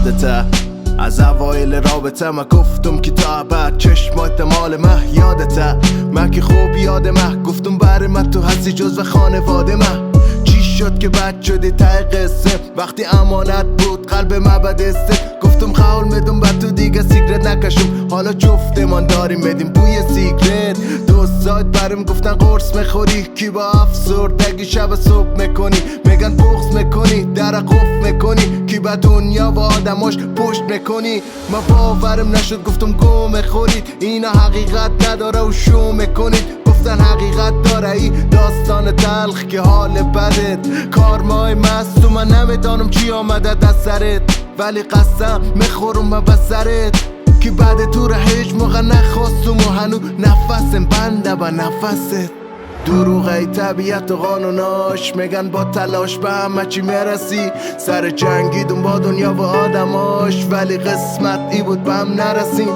یادته از اوایل رابطه ما گفتم که تا ابد چشمات مال من یادته من که خوب یادمه گفتم برای من تو هستی جز و خانواده من چی شد که بد شدی ته قصه وقتی امانت بود قلب من بدسته گفتم خول میدم بعد تو دیگه سیگرت نکشم حالا جفتمان داریم بدیم بوی سیگرت دوستات برم گفتن قرص میخوری کی با افسردگی شب صبح میکنی میگن بغض میکنی در قفل میکنی کی با دنیا و آدماش پشت میکنی من باورم نشد گفتم گو میخورید اینا حقیقت نداره و شو میکنید گفتن حقیقت داره ای داستان تلخ که حال بدت کارمای مست و من نمیدانم چی آمده دست سرت ولی قسم میخورم من بسرت که بعد تو را هیچ موقع نخواستم و هنو نفسم بنده با نفست دروغ ای طبیعت و قانوناش میگن با تلاش به همه چی میرسی سر جنگیدم با دنیا و آدماش ولی قسمت ای بود به هم نرسیم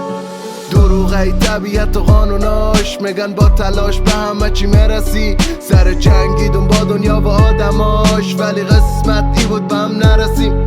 دروغ ای طبیعت و قانوناش میگن با تلاش به همه چی میرسی سر جنگیدم با دنیا و آدماش ولی قسمت ای بود به هم نرسیم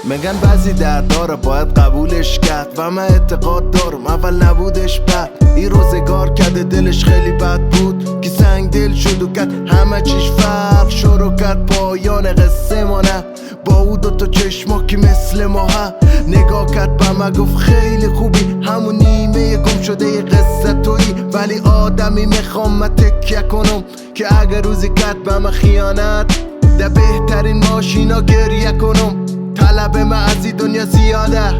میگن بعضی دردارا باید قبولش کرد و من اعتقاد دارم اول نبودش بد این روزگار کرده دلش خیلی بد بود که سنگ دل شد و کرد همه چیش فرق شروع کرد پایان قصه ما نه با او دوتا چشما که مثل ماه نگاه کرد به من گفت خیلی خوبی همون نیمه گم شده ی قصه تویی ولی آدمی میخوام من تکیه کنم که اگر روزی کرد به من خیانت در بهترین ماشینا گریه کنم طلب من از این دنیا زیاده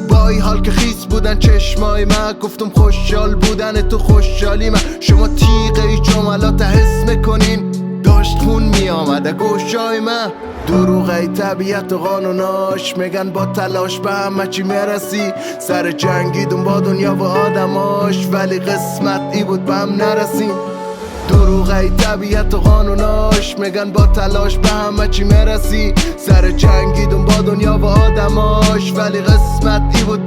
با این حال که خیس بودن چشمای من گفتم خوشحال بودن تو خوشحالی من شما تیغه ای جملات حس میکنین داشت خون میامده گوشای من دروغ ای طبیعت و قانوناش میگن با تلاش به همه چی میرسی سر جنگیدم با دنیا و آدماش ولی قسمت ای بود به هم نرسیم دروغ ای طبیعت و قانوناش میگن با تلاش به همه چی میرسی سر جنگیدم با دنیا و آدماش ولی قسمت ای بود